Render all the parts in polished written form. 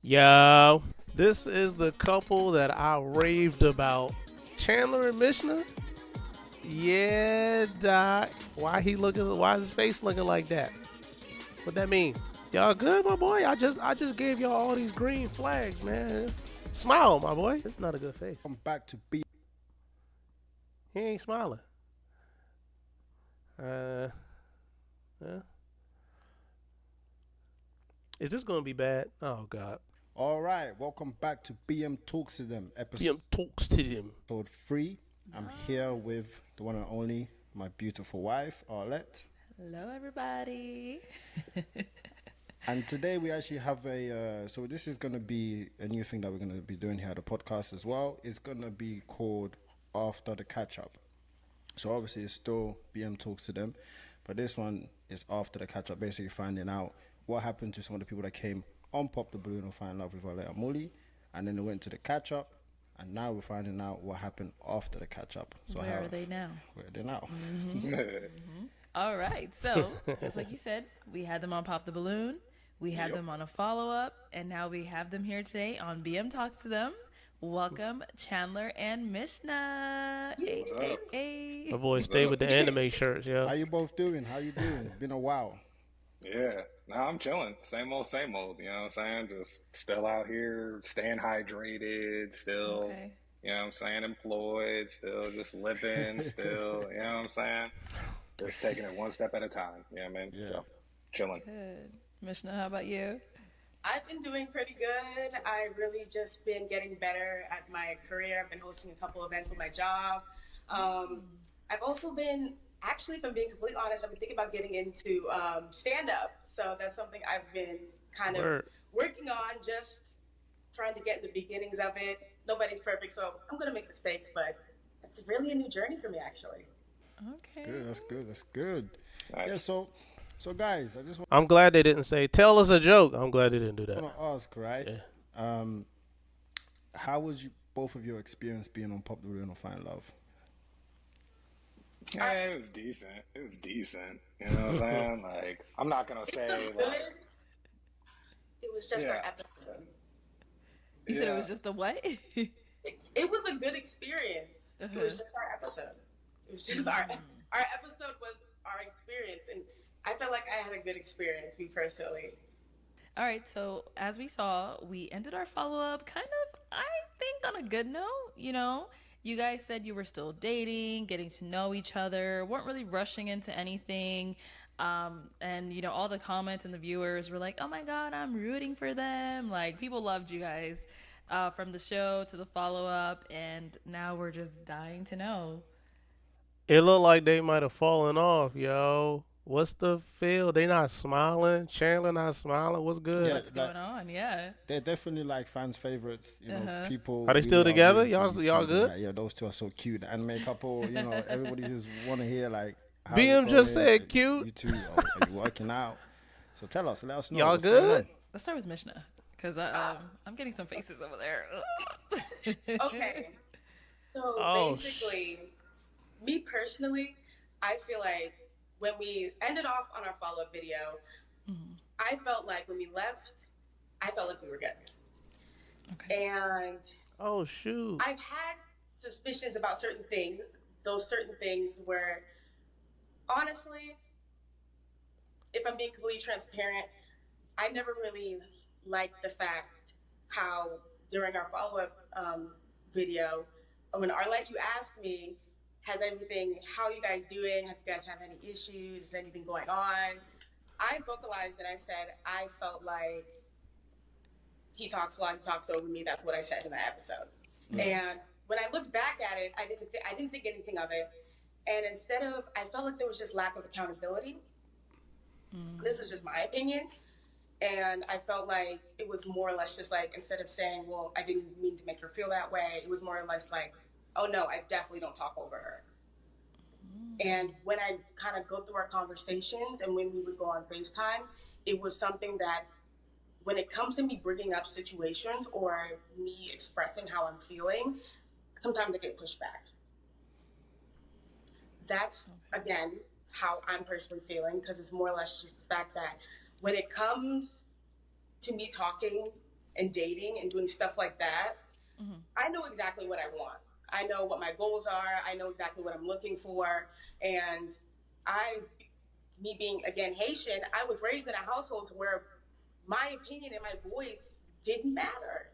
Yo, this is the couple that I raved about. Chandler and Mishna? Yeah, Doc. Why he looking? Why his face looking like that? What that mean? Y'all good, my boy? I just gave y'all all these green flags, man. Smile, my boy. It's not a good face. Come back to be. He ain't smiling. Uh, uh, is this gonna be bad? Oh God. All right, welcome back to BM Talks to Them, episode PM talks to them. 3. I'm here with the one and only, my beautiful wife, Arlette. Hello, everybody. And today we actually have so this is going to be a new thing that we're going to be doing here at the podcast as well. It's going to be called After the Catch Up. So obviously it's still BM Talks to Them, but this one is After the Catch Up, basically finding out what happened to some of the people that came on Pop the Balloon or Find Love with Arlette and Molly, and then they went to the catch up, and now we're finding out what happened after the catch up. So Where are they now? Where are they now? All right. So, just like you said, we had them on Pop the Balloon. We had them on a follow up. And now we have them here today on BM Talks to Them. Welcome, Chandler and Mishna. Hey, hey, hey. My boy, stay with the anime shirts, How yo. you both doing? How you doing? It's been a while. Yeah, no, I'm chilling. Same old, same old. You know what I'm saying? Just still out here, staying hydrated, still, Okay. you know what I'm saying, employed, still just living, still, you know what I'm saying? Just taking it one step at a time. You know what I mean? Yeah. So, chilling. Good. Mishna, how about you? I've been doing pretty good. I've really just been getting better at my career. I've been hosting a couple events with my job. I've also been, actually, if I'm being completely honest, I've been thinking about getting into stand-up. So that's something I've been kind of Word. working on, just trying to get in the beginnings of it. Nobody's perfect, so I'm going to make mistakes, but it's really a new journey for me, actually. Okay. Good. That's good. That's good. Nice. Yeah. So guys, I just want I'm glad they didn't say, tell us a joke. I'm glad they didn't do that. to ask, right? Yeah. How was both of your experience being on Pop the Balloon or Find Love? Yeah, it was decent. It was decent. You know what I'm saying? Like, I'm not going to say, Good. like, It was just our yeah. episode. You said it Yeah. was just a what? It was a good experience. It was just our episode. It was just our episode was our experience, and I felt like I had a good experience, me personally. All right, so as we saw, we ended our follow up kind of, I think, on a good note. You guys said you were still dating, getting to know each other, weren't really rushing into anything. And, all the comments and the viewers were like, oh my God, I'm rooting for them. Like, people loved you guys from the show to the follow up, and now we're just dying to know. It looked like they might have fallen off, yo. What's the feel? They not smiling. Chandler not smiling. What's good? Yeah, What's going on? Yeah. they're definitely like fans' favorites. People. Are they still really together? rooting for Y'all you y'all two. good? Like, yeah, those two are so cute. The anime couple. Everybody just want to hear like. How's it BM just going? said cute. You two are you working out? So let us know. Y'all what's going good? on. Let's start with Mishna, because I'm getting some faces over there. Okay. So Oh, basically, me personally, I feel like when we ended off on our follow up video, I felt like when we left, I felt like we were good. Okay. And Oh shoot. I've had suspicions about certain things. Those certain things were, honestly, if I'm being completely transparent, I never really liked the fact how during our follow up video, when Arlette, you asked me, has everything, how are you guys doing? Have you guys have any issues? Is anything going on? I vocalized and I said, I felt like he talks a lot, he talks over me. That's what I said in that episode. And when I looked back at it, I didn't think anything of it. And instead of, I felt like there was just lack of accountability. This is just my opinion. And I felt like it was more or less just like, instead of saying, well, I didn't mean to make her feel that way, it was more or less like, oh no, I definitely don't talk over her. And when I kind of go through our conversations and when we would go on FaceTime, it was something that when it comes to me bringing up situations or me expressing how I'm feeling, sometimes I get pushed back. That's, again, how I'm personally feeling, because it's more or less just the fact that when it comes to me talking and dating and doing stuff like that, I know exactly what I want. I know what my goals are. I know exactly what I'm looking for. And I, me being again Haitian, I was raised in a household where my opinion and my voice didn't matter.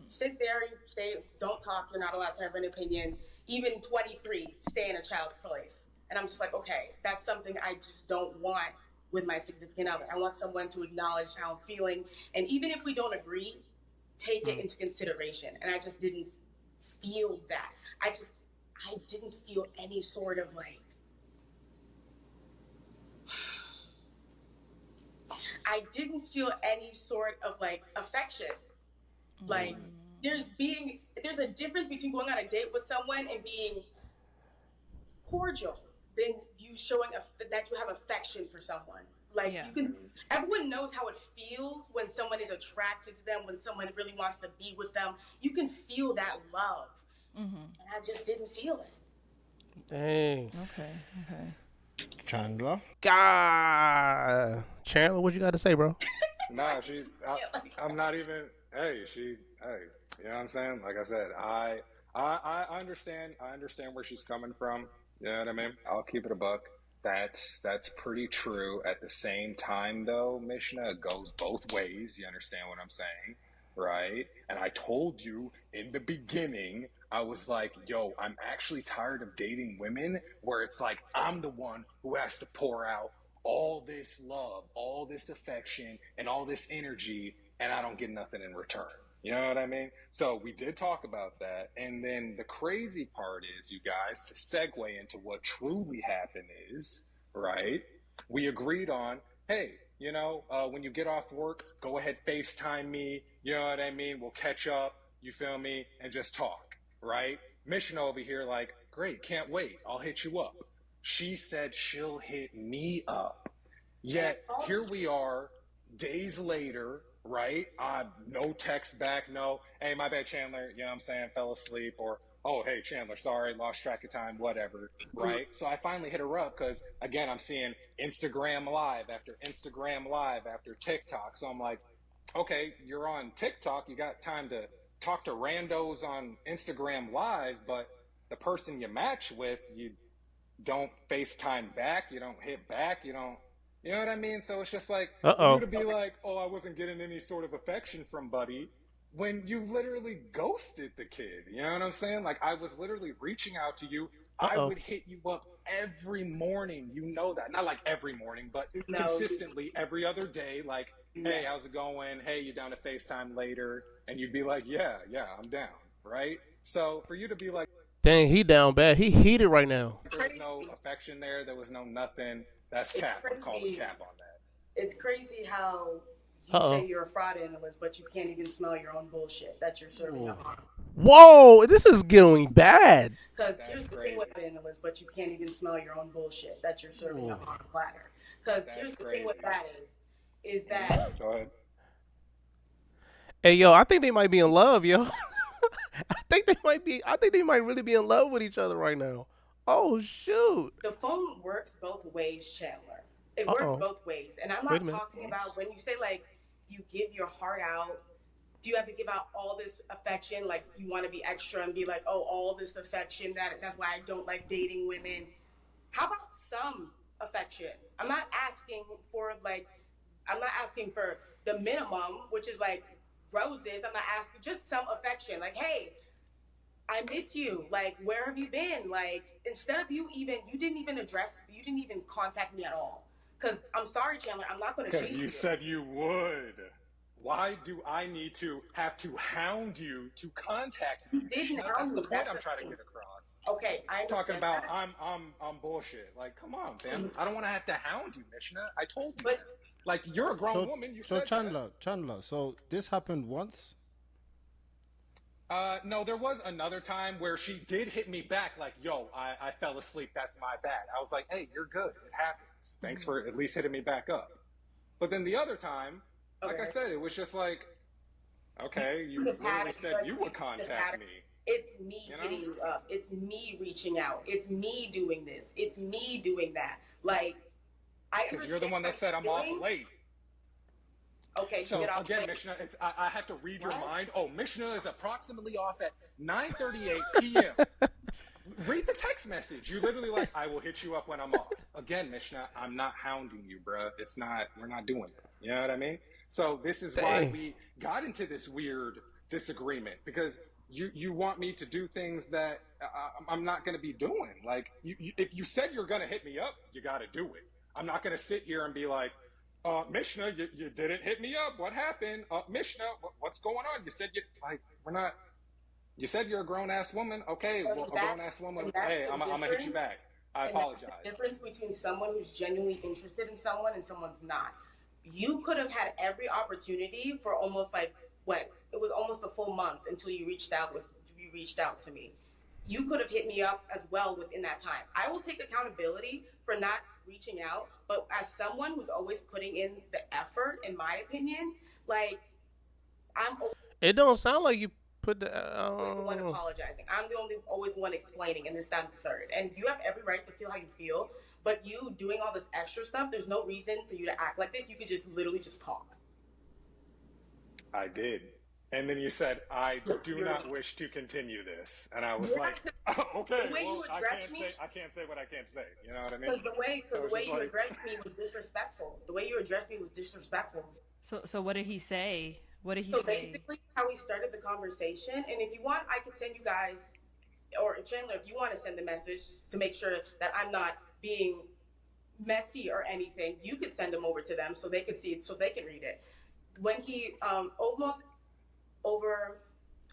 Sit there, stay, don't talk. You're not allowed to have an opinion. Even 23, stay in a child's place. And I'm just like, okay, that's something I just don't want with my significant other. I want someone to acknowledge how I'm feeling. And even if we don't agree, take it into consideration. And I just didn't feel that. I didn't feel any sort of like, I didn't feel any sort of like affection. Like there's a difference between going on a date with someone and being cordial than you showing that you have affection for someone. Like you can, everyone knows how it feels when someone is attracted to them, when someone really wants to be with them. You can feel that love, and I just didn't feel it. Dang. Okay. Chandler. God. Chandler, what you got to say, bro? Nah, I'm not even. Hey, hey, you know what I'm saying? Like I said, I understand. I understand where she's coming from. You know what I mean? I'll keep it a buck. That's pretty true. At the same time, though, Mishna, it goes both ways. You understand what I'm saying, right? And I told you in the beginning, I was like, yo, I'm actually tired of dating women where it's like I'm the one who has to pour out all this love, all this affection, and all this energy, and I don't get nothing in return. You know what I mean? So we did talk about that. And then the crazy part is, you guys, to segue into what truly happened is, right? We agreed on, hey, when you get off work, go ahead, FaceTime me. You know what I mean? We'll catch up, you feel me? And just talk, right? Mission over here, like, great, can't wait. I'll hit you up. She said she'll hit me up. Yet here we are, days later, right? No text back, no, hey, my bad, Chandler, you know what I'm saying, fell asleep, or, oh, hey, Chandler, sorry, lost track of time, whatever, right? So I finally hit her up because, again, I'm seeing Instagram Live after TikTok. So I'm like, okay, you're on TikTok, you got time to talk to randos on Instagram Live, but the person you match with, you don't FaceTime back, you don't hit back, you know what I mean? So it's just like, for you Uh-oh. to be like, oh, I wasn't getting any sort of affection from Buddy, when you literally ghosted the kid. You know what I'm saying? Like, I was literally reaching out to you. I Uh-oh. would hit you up every morning. You know that. Not like every morning, but No, consistently every other day. Like, no. hey, how's it going? Hey, you down to FaceTime later? And you'd be like, yeah, I'm down. Right? So for you to be like, Dang, he down bad. He heated right now. there was no affection there was no nothing, that's It's cap. I'm calling crazy. cap on that. It's crazy how you Uh-oh. say you're a fraud analyst, but you can't even smell your own bullshit that you're serving up. Whoa, this is getting bad. Because here's the thing with analysts, but you can't even smell your own bullshit that you're serving up on a platter. Because here's the thing with that is that Go ahead. Hey, yo, I think they might be in love, yo. I think they might really be in love with each other right now. Oh, shoot. the phone works both ways, Chandler. It works Uh-oh. both ways. And I'm Wait not a minute. talking about when you say, like, you give your heart out. Do you have to give out all this affection? Like, you want to be extra and be like, oh, all this affection. That's why I don't like dating women. How about some affection? I'm not asking for the minimum, which is like roses. I'm not asking, just some affection. Like, hey, I miss you. Like, where have you been? Like, instead of you didn't even contact me at all. Because I'm sorry, Chandler, I'm not going to Because you said you would. Why do I need to have to hound you to contact me? You didn't That's hound the me. point That's I'm the trying to thing. get across. Okay, I understand Talking about that. I'm bullshit. Like, come on, fam. I don't want to have to hound you, Mishna. I told you But that. Like, you're a grown woman. You said Chandler. So this happened once. No, there was another time where she did hit me back, like, yo, I fell asleep. That's my bad. I was like, hey, you're good. It happens. Thanks for at least hitting me back up. But then the other time, like I said, it was just like, okay, you literally said you would contact me. It's me hitting you up. It's me reaching out. It's me doing this. It's me doing that. Like, I Because you're the one that said I'm off late. Okay, so So get off. again, Mishnah, I have to read your mind. Oh, Mishnah is approximately off at 9:38 p.m. Read the text message. You literally like, I will hit you up when I'm off. Again, Mishnah, I'm not hounding you, bruh. We're not doing it. You know what I mean? So this is why Dang. we got into this weird disagreement, because you want me to do things that I'm not going to be doing. Like, if you said you're going to hit me up, you got to do it. I'm not going to sit here and be like, Mishnah, you didn't hit me up. What happened? Mishnah, what's going on? You said we're not. You said you're a grown ass woman. Okay, And well, a grown ass woman. that's Hey, the I'm gonna hit you difference. back. I And that's apologize. the difference between someone who's genuinely interested in someone and someone's not. You could have had every opportunity for almost like what? It was almost a full month until you reached out to me. You could have hit me up as well within that time. I will take accountability for not reaching out, but as someone who's always putting in the effort, in my opinion, like I'm It don't sound like you put the. always the one apologizing. I'm always the one explaining, and this, that, and the third. And you have every right to feel how you feel, but you doing all this extra stuff, there's no reason for you to act like this. You could just literally just talk. I did, and then you said, I do not wish to continue this, and I was like, oh, okay. The way well, you addressed me, I can't say what I can't say. You know what I mean? because the way you like, addressed me was disrespectful. The way you addressed me was disrespectful. So what did he say? What did he So say? basically, how we started the conversation, and if you want, I could send you guys, or Chandler, if you want to send the message to make sure that I'm not being messy or anything, you could send them over to them so they could see it, so they can read it. When he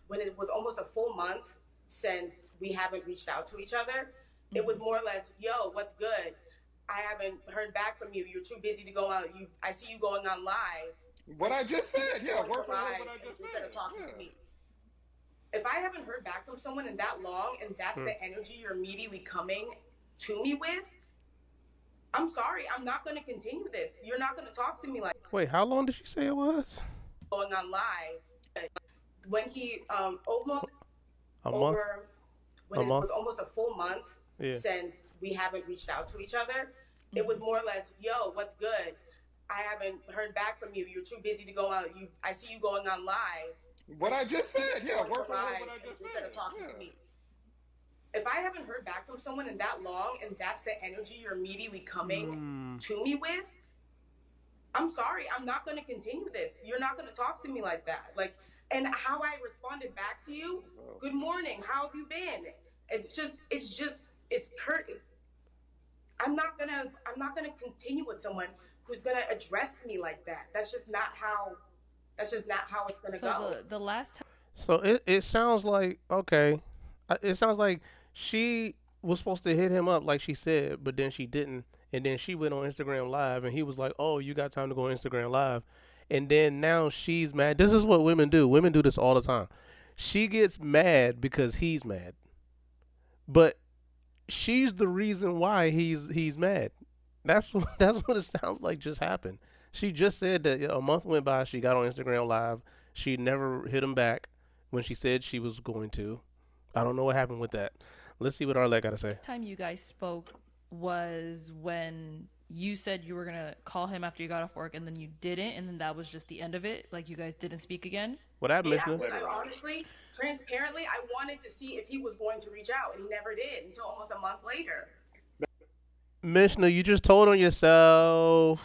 when it was almost a full month since we haven't reached out to each other, it was more or less, yo, what's good? I haven't heard back from you. You're too busy to go on. I see you going on live. What I just said, yeah, Going word for word live what I just instead said. of talking Yeah. to me. If I haven't heard back from someone in that long, and that's the energy you're immediately coming to me with, I'm sorry, I'm not going to continue this. You're not going to talk to me like Wait, how long did she say it was? going on live. When he almost A month. when it was almost a full month Yeah. since we haven't reached out to each other, it was more or less, yo, what's good? I haven't heard back from you. You're too busy to go on. I see you going on live. What I just said, yeah, Going word for word live what I just instead said. of talking Yeah. to me. If I haven't heard back from someone in that long, and that's the energy you're immediately coming to me with, I'm sorry, I'm not going to continue this. You're not going to talk to me like that. Like, and how I responded back to you, good morning, how have you been? It's curt. I'm not gonna continue with someone who's gonna address me like that. That's just not how it's gonna go. So the last time. So it sounds like okay. It sounds like she was supposed to hit him up like she said, but then she didn't. And then she went on Instagram Live, and he was like, "Oh, you got time to go on Instagram Live?" And then now she's mad. This is what women do. Women do this all the time. She gets mad because he's mad, but she's the reason why he's mad. That's what it sounds like just happened. She just said that a month went by. She got on Instagram Live. She never hit him back when she said she was going to. I don't know what happened with that. Let's see what Arlette got to say. Time you guys spoke was when you said you were gonna call him after you got off work, and then you didn't, and then that was just the end of it. Like you guys didn't speak again. What happened, Yeah, Mishnah? because I honestly, transparently, I wanted to see if he was going to reach out, and he never did until almost a month later. Mishnah, you just told on yourself.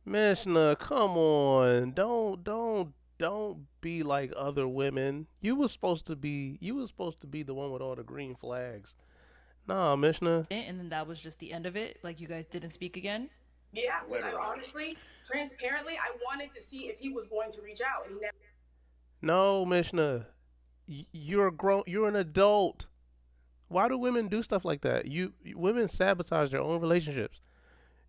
Mishnah, come on. Don't be like other women. You was supposed to be the one with all the green flags. Nah, Mishnah. And then that was just the end of it. Like you guys didn't speak again. Yeah, because I honestly, transparently, I wanted to see if he was going to reach out, and he never. No, Mishnah. You're an adult. Why do women do stuff like that? Women sabotage their own relationships.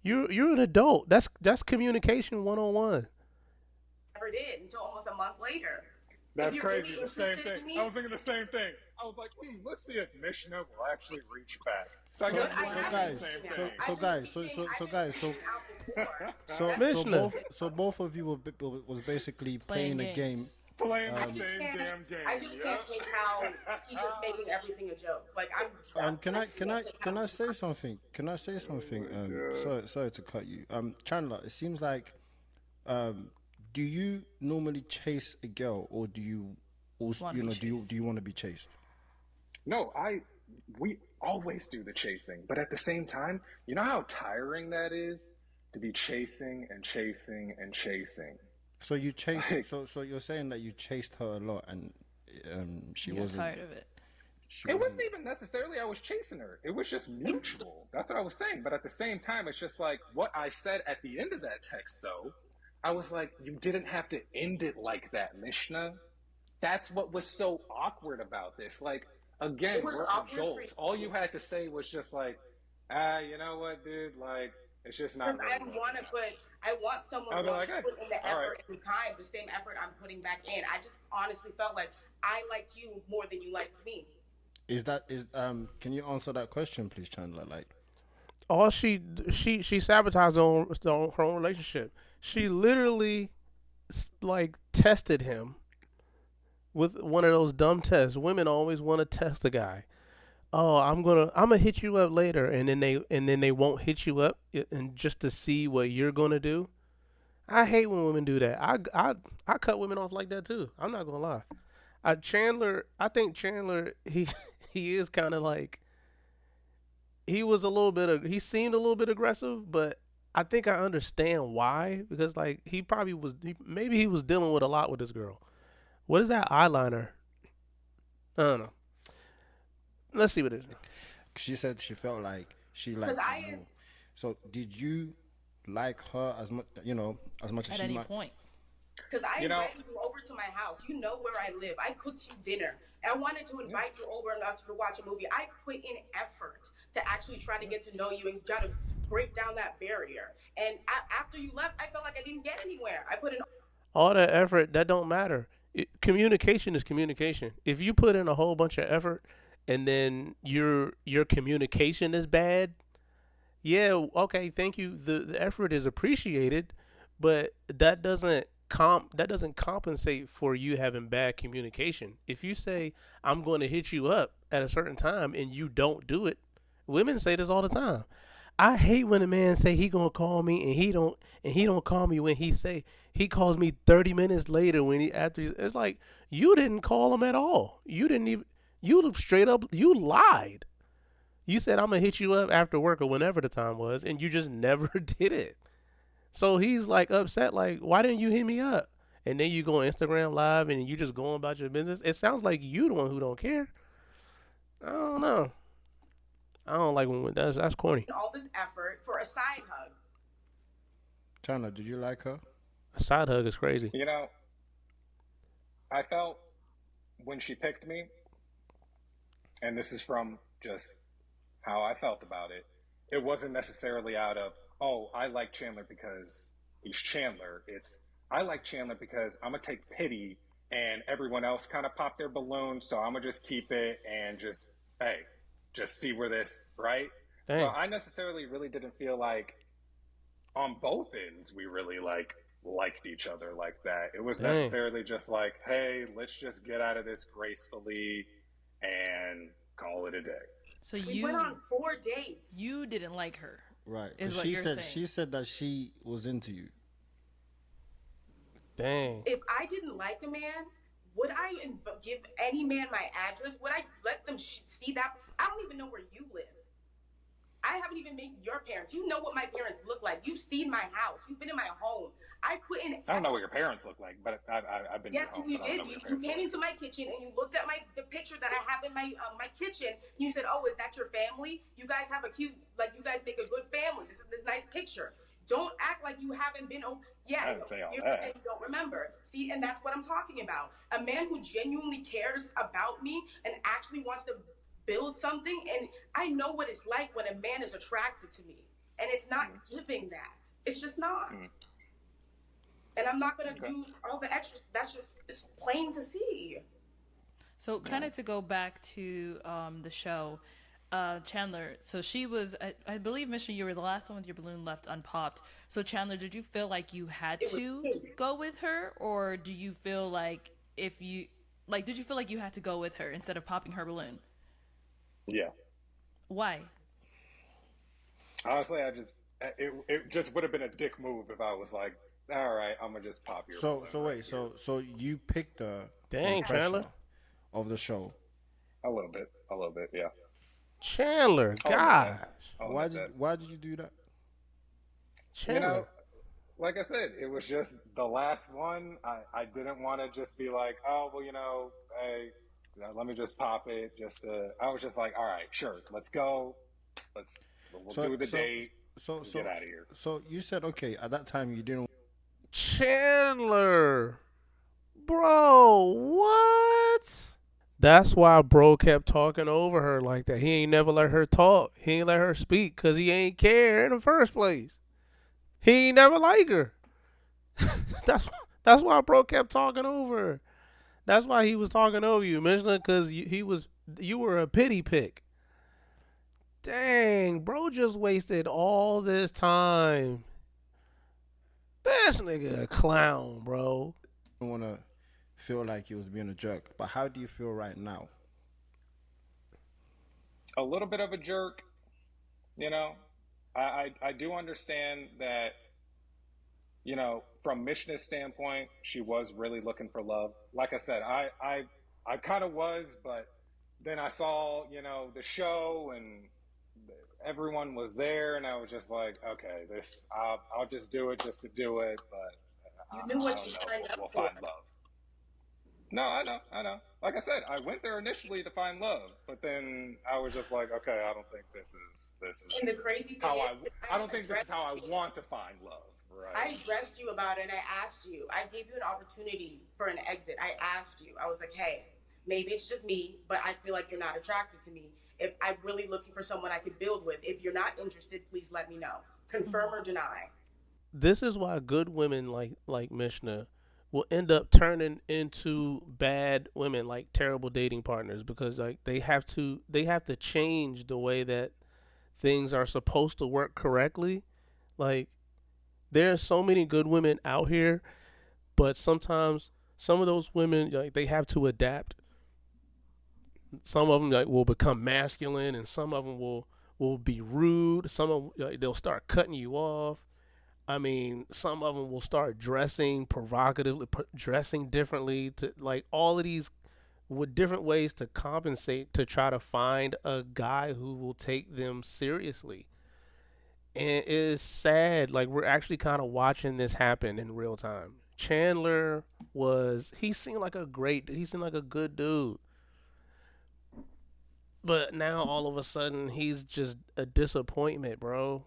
You're an adult. That's communication 101. Never did until almost a month later. That's If you're crazy. really The same interested in thing. me- I was thinking the same thing. I was like, let's see if Mishnah will actually reach back. So I guess I we're have doing guys, the same reached thing. out. I've been reaching out before. So Mishnah. both of you was basically playing a game, Games. Playing the I just same can't. damn I game. just can't Yep. take how he just making everything a joke. Like Can I I can't take how can I he's say something? Can I say Oh something? my god. Sorry to cut you. Chandler, it seems like um, do you normally chase a girl, or do you also, Want to be do you chased. want to be chased? No, we always do the chasing, but at the same time, you know how tiring that is to be chasing and chasing and chasing. So you chase. Like So you're saying that you chased her a lot, and she You got wasn't. tired of it. She it wasn't. wasn't even necessarily I was chasing her. It was just mutual. That's what I was saying. But at the same time, it's just like what I said at the end of that text though. I was like, you didn't have to end it like that, Mishnah. That's what was so awkward about this. Like, it again, was we're awkward for adults. All you you had to say was just like, you know what, dude? Like, it's just because not really working out. I want someone I'll who be wants like, to hey, put in the all right. effort and the time, the same effort I'm putting back in. I just honestly felt like I liked you more than you liked me. Can you answer that question, please, Chandler? Like, All she sabotaged her own relationship. She literally like tested him with one of those dumb tests. Women always want to test the guy. Oh, I'm gonna hit you up later, and then they won't hit you up, and just to see what you're gonna do. I hate when women do that. I cut women off like that too. I'm not gonna lie. I think Chandler he he is kind of like he seemed a little bit aggressive, but I think I understand why, because like maybe he was dealing with a lot with this girl. What is that eyeliner? I don't know. Let's see what it is. she said she felt like she Because liked you more. So did you like her as much? As much as At she any might. point. I You know, invited you over to my house. You know where I live. I cooked you dinner. I wanted to yeah, invite you over and us to watch a movie. I put in effort to actually try to yeah. get to know you and try to break down that barrier. And after you left, I felt like I didn't get anywhere. I put in All that effort that don't matter. Communication is communication. If you put in a whole bunch of effort and then your communication is bad, yeah, okay, thank you. The effort is appreciated, but that doesn't compensate for you having bad communication. If you say I'm going to hit you up at a certain time and you don't do it, women say this all the time. I hate when a man say he gonna call me and he don't call me when he calls me 30 minutes later when it's like you didn't call him at all. You didn't even you straight up you lied. You said I'm gonna hit you up after work or whenever the time was, and you just never did it. So he's like upset, like, why didn't you hit me up? And then you go on Instagram live and you just going about your business. It sounds like you the one who don't care. I don't know. I don't like when that's corny. all this effort for a side hug. Chandler, did you like her? A side hug is crazy. You know, I felt when she picked me, and this is from just how I felt about it, it wasn't necessarily out of, oh, I like Chandler because he's Chandler. It's, I like Chandler because I'm going to take pity and everyone else kind of pop their balloon. So I'm going to just keep it and just, hey, just see where this, right? So Dang, I necessarily really didn't feel like on both ends we really liked each other like that. It was dang. necessarily just like, hey, let's just get out of this gracefully and call it a day. So We went on 4 dates. you didn't like her, Right. is Because what you're saying. she said that she was into you. Dang. If I didn't like a man, would I give any man my address? Would I let them see that? I don't even know where you live. I haven't even met your parents. You know what my parents look like. You've seen my house. You've been in my home. I put in. I don't know what your parents look like, but I've been to your Yes, home, you but I don't did. know what your You parents came look like. into my kitchen and you looked at the picture that I have in my kitchen. And you said, "Oh, is that your family? You guys have a cute, like you guys make a good family. This is this nice picture." Don't act like you haven't been. Oh, yeah, I didn't say all you that. don't remember. See, and that's what I'm talking about. A man who genuinely cares about me and actually wants to build something. And I know what it's like when a man is attracted to me, and it's not giving that. It's just not. And I'm not gonna Okay. do all the extras. That's just it's plain to see. So, kind of to go back to the show, Chandler. So she was, I believe, Mission, you were the last one with your balloon left unpopped. So Chandler, did you feel like you had It was to pink. go with her, or do you feel like if you like, did you feel like you had to go with her instead of popping her balloon? Yeah. Why? Honestly, it just would have been a dick move if I was like, all right, I'm gonna just pop your So balloon right wait, here. so you picked her from Dang, Chandler. pressure of the show. A little bit, yeah. Chandler, I'll admit that. gosh. I'll admit that. Why did you do that? You know, Chandler. like I said, it was just the last one. I didn't want to just be like, oh well, hey, let me just pop it. I was just like, all right, sure, let's go. We'll So do the so date so and get so out of here. so you said okay at that time you didn't. Chandler. Bro, what? That's why bro kept talking over her like that. He ain't never let her talk. He ain't let her speak because he ain't care in the first place. He ain't never like her. that's that's why bro kept talking over her. That's why he was talking over you, Mishnah, because you were a pity pick. Dang, bro just wasted all this time. This nigga a clown, bro. Want to feel like he was being a jerk. But how do you feel right now? A little bit of a jerk, you know. I do understand that, from Mishna's standpoint, she was really looking for love. Like I said, I kind of was, but then I saw, the show and everyone was there, and I was just like, okay, I'll just do it just to do it, but You knew I what you don't know if signed up we'll for. find love. No, I know. Like I said, I went there initially to find love, but then I was just like, okay, I don't think this is And the crazy thing how is, I don't think this is how I want to find love, I right? addressed you about it and I asked you. I gave you an opportunity for an exit. I asked you. I was like, hey, maybe it's just me, but I feel like you're not attracted to me. If I'm really looking for someone I could build with, if you're not interested, please let me know. Confirm or deny. This is why good women like Mishnah will end up turning into bad women, like terrible dating partners, because like they have to change the way that things are supposed to work correctly. Like there's so many good women out here, but sometimes some of those women like they have to adapt. Some of them like will become masculine, and some of them will be rude. Some of them, like, they'll start cutting you off. I mean, some of them will start dressing provocatively, dressing differently, to like all of these with different ways to compensate to try to find a guy who will take them seriously. And it is sad. Like we're actually kind of watching this happen in real time. Chandler he seemed like a good dude, but now all of a sudden he's just a disappointment, bro.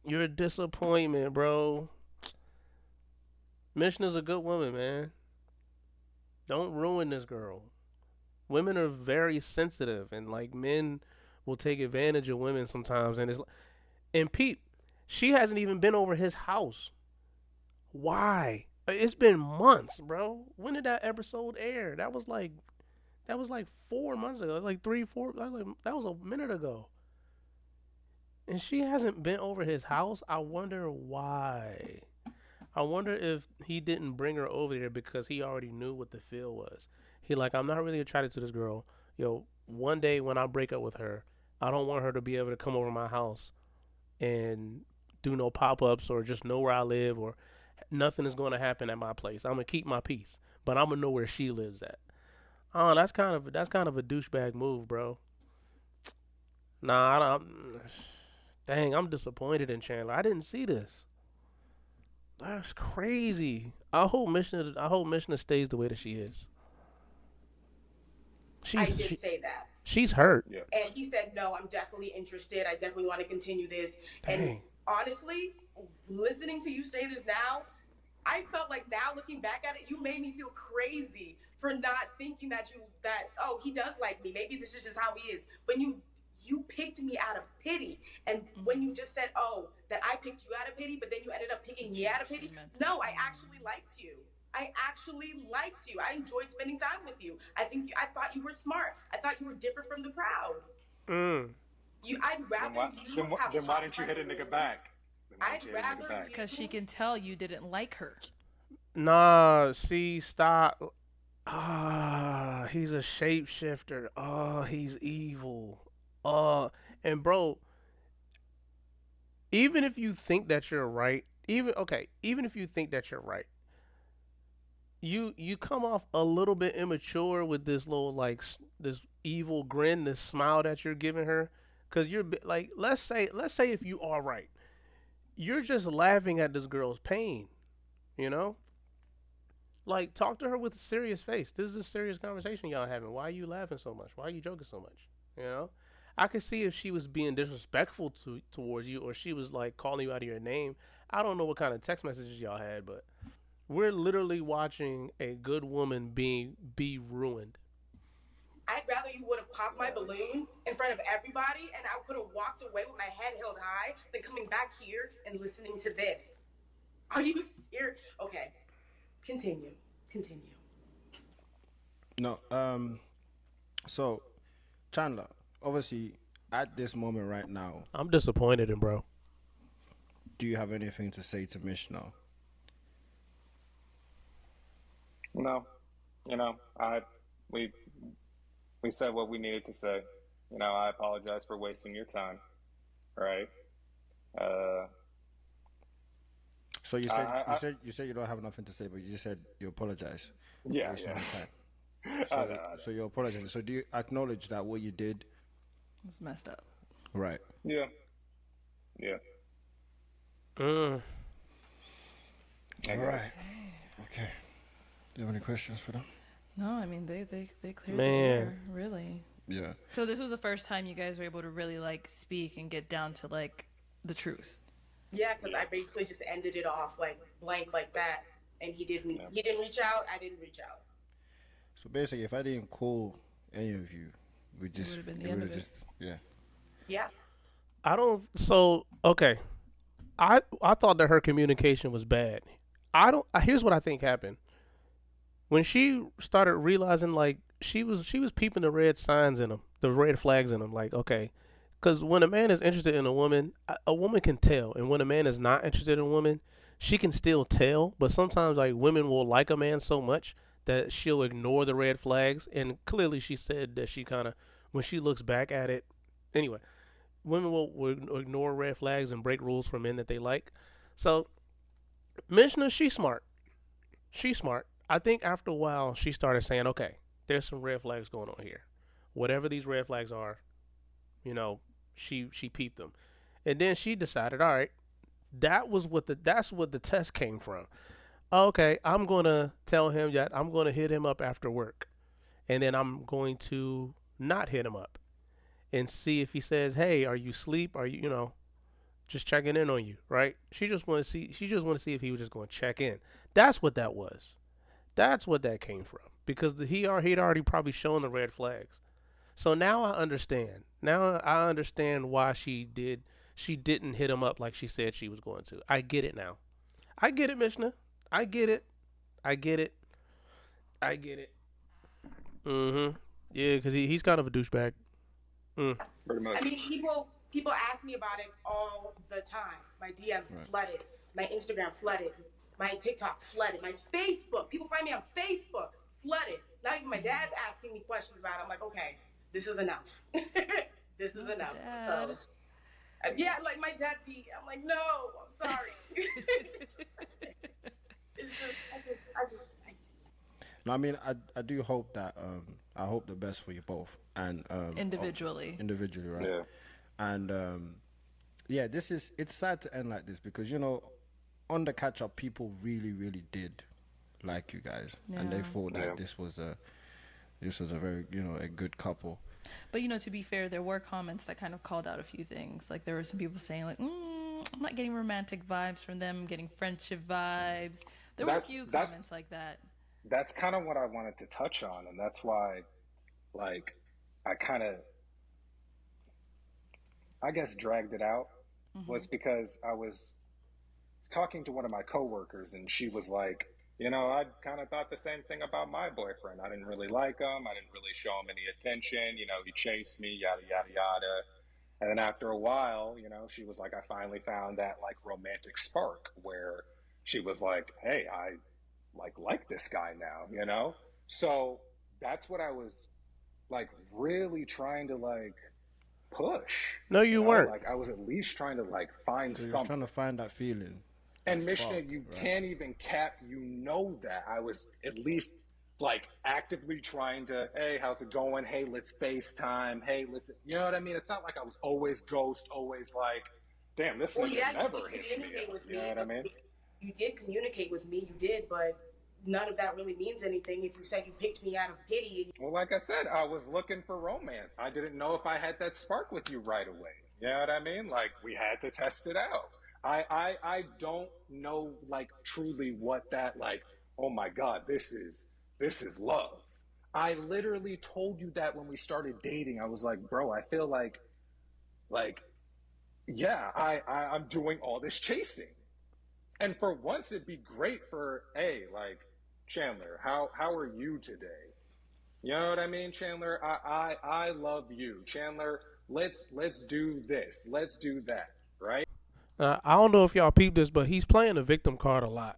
You're a disappointment, bro. Missiona's a good woman, man. Don't ruin this girl. Women are very sensitive, and like men will take advantage of women sometimes. And Pete, she hasn't even been over his house. Why? It's been months, bro. When did that episode air? That was like 4 months ago. Like 3, 4. That was a minute ago. And she hasn't been over his house. I wonder why. I wonder if he didn't bring her over there because he already knew what the feel was. He like, I'm not really attracted to this girl. One day when I break up with her, I don't want her to be able to come over my house and do no pop ups or just know where I live, or nothing is going to happen at my place. I'm gonna keep my peace, but I'm gonna know where she lives at. Oh, that's kind of a douchebag move, bro. Nah, I don't. Dang, I'm disappointed in Chandler. I didn't see this. That's crazy. I hope Mishnah stays the way that she is. I She's did she, say that. she's hurt. Yeah. And he said, no, I'm definitely interested. I definitely want to continue this. And Dang. honestly, listening to you say this now, I felt like now looking back at it, you made me feel crazy for not thinking that oh, he does like me. Maybe this is just how he is. When you picked me out of pity, and when you just said, oh, that I picked you out of pity, but then you ended up picking me out of pity. No, I actually liked you. I actually liked you. I enjoyed spending time with you. I thought you were smart. I thought you were different from the crowd. Mm. I'd rather you have Then why didn't you hit a nigga back? Then why I'd didn't you hit a nigga rather back? Because she you. can tell you didn't like her. Nah, see, stop. Ah, he's a shapeshifter. Oh, he's evil. Oh, and bro, even if you think that you're right, even if you think that you're right, you come off a little bit immature with this little like this evil grin, this smile that you're giving her, because like, let's say if you are right, you're just laughing at this girl's pain, you know. Like, talk to her with a serious face. This is a serious conversation y'all having. Why are you laughing so much? Why are you joking so much? You know, I could see if she was being disrespectful towards you, or she was like calling you out of your name. I don't know what kind of text messages y'all had, but we're literally watching a good woman be ruined. I'd rather you would have popped my balloon in front of everybody and I could have walked away with my head held high than coming back here and listening to this. Are you serious? Okay, continue. Continue. No. So Chandler, obviously, at this moment right now, I'm disappointed in bro. do you have anything to say to Mishnah? No, I we we said what we needed to say. I apologize for wasting your time. Right? Uh, So you I, said I, you I said you said you don't have nothing to say, but you just said you apologize for yeah, wasting yeah. your time. I know, So I know. so you apologize. So do you acknowledge that what you did, It's messed up. right? Yeah, yeah. Mm, I All get it. right. Okay. Do you have any questions for them? No, I mean they cleared the man, air, really. Yeah. So this was the first time you guys were able to really like speak and get down to like the truth. Yeah, because I basically just ended it off like blank like that. And he didn't Yeah. he didn't reach out, I didn't reach out. So basically, if I didn't call any of you, we It would just have been the it end would of have it. just yeah. Yeah. I don't. So okay, I thought that her communication was bad. I don't. Here's what I think happened when she started realizing like she was peeping the red signs in him, the red flags in him. Like, okay, because when a man is interested in a woman, a woman can tell, and when a man is not interested in a woman, she can still tell. But sometimes like women will like a man so much that she'll ignore the red flags. And clearly, she said that she kind of, when she looks back at it, anyway, women will ignore red flags and break rules for men that they like. So Mishnah, she's smart. She's smart. I think after a while she started saying, okay, there's some red flags going on here. Whatever these red flags are, you know, she peeped them. And then she decided, all right, that's what the test came from. Okay, I'm gonna tell him that I'm gonna hit him up after work. And then I'm going to not hit him up and see if he says, hey, are you asleep? Are you just checking in on you, right? She just want to see if he was just going to check in. That's what that was. That's what that came from because he'd already probably shown the red flags. So now I understand. Now I understand why she didn't hit him up like she said she was going to. I get it now. I get it, Mishnah. I get it. I get it. I get it. Mm-hmm. Yeah, because he's kind of a douchebag. Mm. Pretty I much. mean, people ask me about it all the time. My DMs Right. flooded, my Instagram flooded, my TikTok flooded, my Facebook. People find me on Facebook flooded. Not even my dad's asking me questions about it. I'm like, okay, this is enough. This is Not the enough. dad. So yeah, like my daddy. I'm like, no, I'm sorry. It's just, No, I mean, I do hope that I hope the best for you both and Individually. individually, right? Yeah. And yeah, it's sad to end like this because on the catch up, people really, really did like you guys, and they Yeah. thought Yeah. that this was a very a good couple. But to be fair, there were comments that kind of called out a few things. Like there were some people saying like, I'm not getting romantic vibes from them, I'm getting friendship vibes. There were a That's few that's comments like that. that's kind of what I wanted to touch on, and that's why, like, I kind of, I guess, dragged it out was because I was talking to one of my coworkers, and she was like, I kind of thought the same thing about my boyfriend. I didn't really like him. I didn't really show him any attention. He chased me, yada yada yada. And then after a while, she was like, I finally found that like romantic spark where she was like, hey, I like this guy now. So that's what I was like really trying to like push, No, you weren't. like I was at least trying to like find So you're trying to something. find that feeling, that And Mishnah, spark, you right? can't even cap, that I was at least like actively trying to, hey, how's it going? Hey, let's FaceTime. Hey, listen, you know what I mean? It's not like I was always ghost, always like, damn, this Well, nigga yeah, you never did hits me communicate up. with You know me, what I but mean? you did communicate with me. You did, but none of that really means anything if you said you picked me out of pity. Well, like I said, I was looking for romance. I didn't know if I had that spark with you right away. You know what I mean? Like we had to test it out. I don't know like truly what that like, oh my God, this is love. I literally told you that when we started dating. I was like, bro, I feel like yeah, I'm doing all this chasing. And for once it'd be great for, hey, like, Chandler, how are you today? You know what I mean, Chandler? I love you, Chandler. Let's do this. Let's do that. Right? I don't know if y'all peeped this, but he's playing the victim card a lot.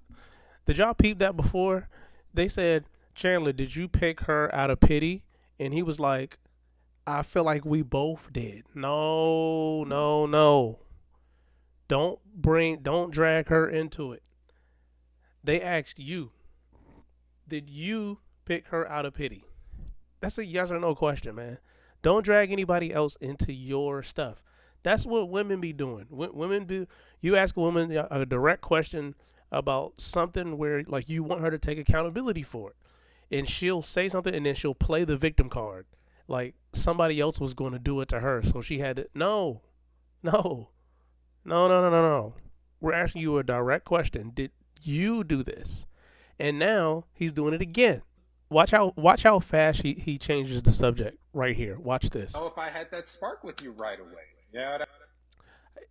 Did y'all peep that before? They said, Chandler, did you pick her out of pity? And he was like, I feel like we both did. No, no, no. Don't drag her into it. They asked you, did you pick her out of pity? That's a yes or no question, man. Don't drag anybody else into your stuff. That's what women be doing. Women do. You ask a woman a direct question about something where like you want her to take accountability for it, and she'll say something, and then she'll play the victim card, like somebody else was going to do it to her, so she had to. No, no, no, no, no, no, no. We're asking you a direct question. Did you do this? And now he's doing it again. Watch how fast he changes the subject right here. Watch this. Oh, if I had that spark with you right away. You know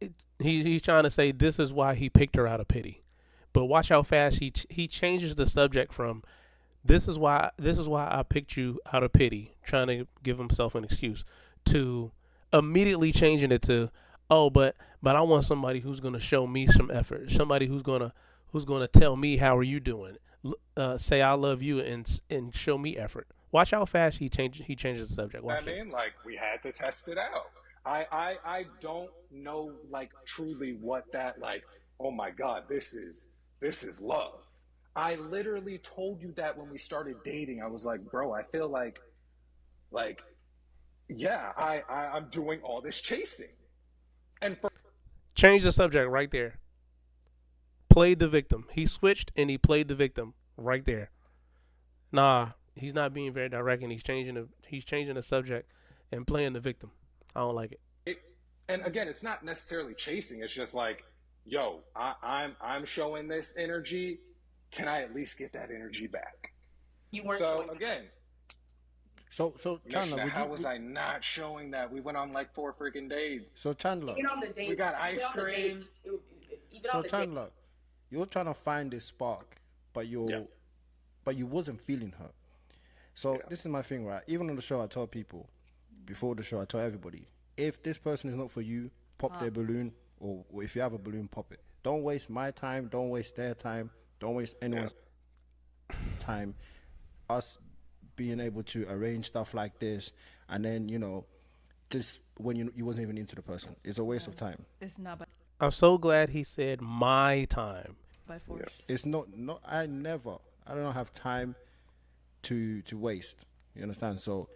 what He's trying to say this is why he picked her out of pity. But watch how fast he changes the subject from this is why I picked you out of pity, trying to give himself an excuse, to immediately changing it to, oh, but I want somebody who's gonna show me some effort, somebody who's gonna tell me how are you doing, say I love you and show me effort. Watch how fast he changes the subject. I Watch this. mean? Like we had to test it out. I don't know like truly what that like, oh my God, this is love. I literally told you that when we started dating. I was like, bro, I feel like yeah, I'm doing all this chasing. And for Change the subject right there. Played the victim. He switched and he played the victim right there. Nah, he's not being very direct, and he's changing the subject and playing the victim. I don't like it. and again, it's not necessarily chasing. It's just like, yo, I'm showing this energy. Can I at least get that energy back? You weren't So showing. again, So Chandler, Mishnah, would how you? was I not showing that? We went on like 4 freaking dates. So Chandler, Even on the We dates, got even ice on the cream. dates, even so on the dates. Chandler, you're trying to find this spark, but Yeah, you wasn't feeling her. So yeah, this is my thing, right? Even on the show, I tell people before the show, I tell everybody, if this person is not for you, pop their balloon, or if you have a balloon, pop it. Don't waste my time. Don't waste their time. Don't waste yeah. anyone's time. Us being able to arrange stuff like this, and then just when you wasn't even into the person, it's a waste of time. It's not I'm so glad he said my time. by Yeah. force. It's not. I don't have time to waste. You understand? So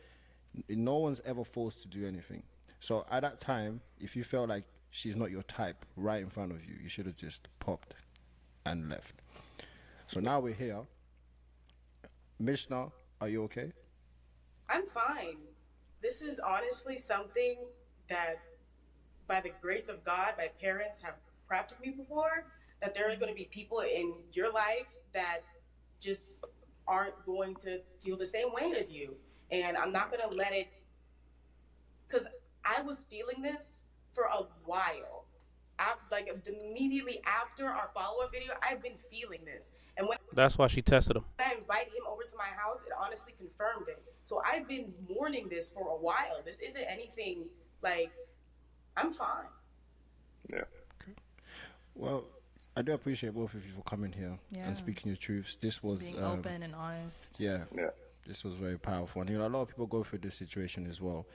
no one's ever forced to do anything. So at that time, if you felt like she's not your type right in front of you, you should have just popped and left. So now we're here. Mishnah, are you okay? I'm fine. This is honestly something that, by the grace of God, my parents have prepped me before. That there are going to be people in your life that just aren't going to feel the same way as you, and I'm not going to let it. Because I was feeling this for a while. Like immediately after our follow-up video, I've been feeling this, and when That's why she tested him. I invited him over to my house, it honestly confirmed it. So I've been mourning this for a while. This isn't anything like, I'm fine. Yeah. Well, I do appreciate both of you for coming here Yeah. and speaking your truths. This was Being open and honest. yeah. Yeah. This was very powerful, and a lot of people go through this situation as well.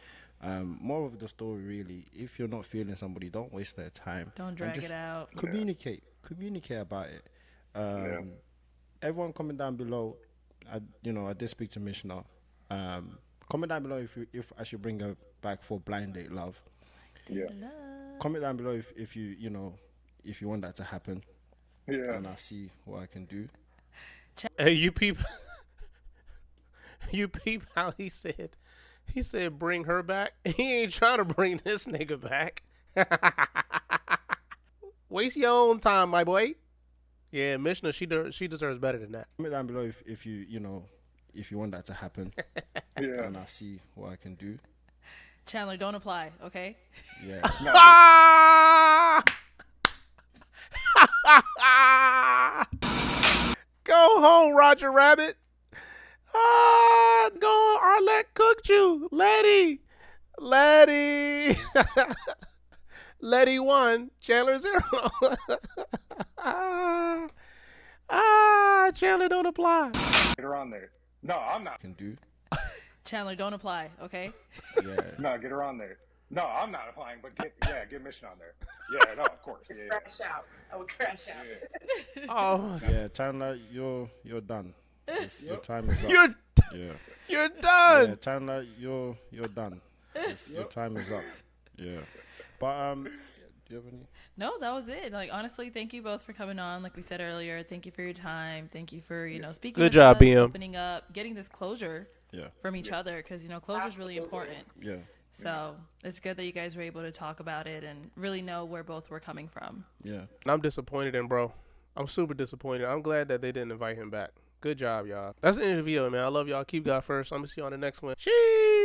More of the story, really, if you're not feeling somebody, don't waste their time. Don't And drag just it out. communicate about it. Everyone comment down below. I did speak to Missioner. Comment down below if I should bring her back for blind date love. Yeah. Comment down below if if you want that to happen, Yeah. and I'll see what I can do. Hey, you peep. You peep how he said bring her back. He ain't trying to bring this nigga back. Waste your own time, my boy. Yeah, Missioner, she deserves better than that. Comment down below if you want that to happen, Yeah. and I'll see what I can do. Chandler, don't apply, okay? Yeah. Go home, Roger Rabbit. Go on, Arlette cooked you. Letty. Letty 1, Chandler 0. Chandler don't apply. Get her on there. No, I'm not. Can do. Chandler, don't apply, okay? Yeah. No, get her on there. No, I'm not applying, but get Mission on there. Yeah, no, of course. Yeah. Crash out. I would crash out. Yeah. Oh, Yeah, Chandler, you're done. Your time is up. you're Yeah, done. Chandler, you're done. Your time is up. Yeah, but do you have any? No, that was it. Like, honestly, thank you both for coming on. Like we said earlier, thank you for your time. Thank you for, speaking Good with job, us, BM. opening up, getting this closure Yeah, from each other, because, closure is really important. yeah, So it's good that you guys were able to talk about it and really know where both were coming from. yeah. And I'm disappointed in bro. I'm super disappointed. I'm glad that they didn't invite him back. Good job, y'all. That's the end of the video, man. I love y'all. Keep God first. I'm going to see you on the next one. Sheesh.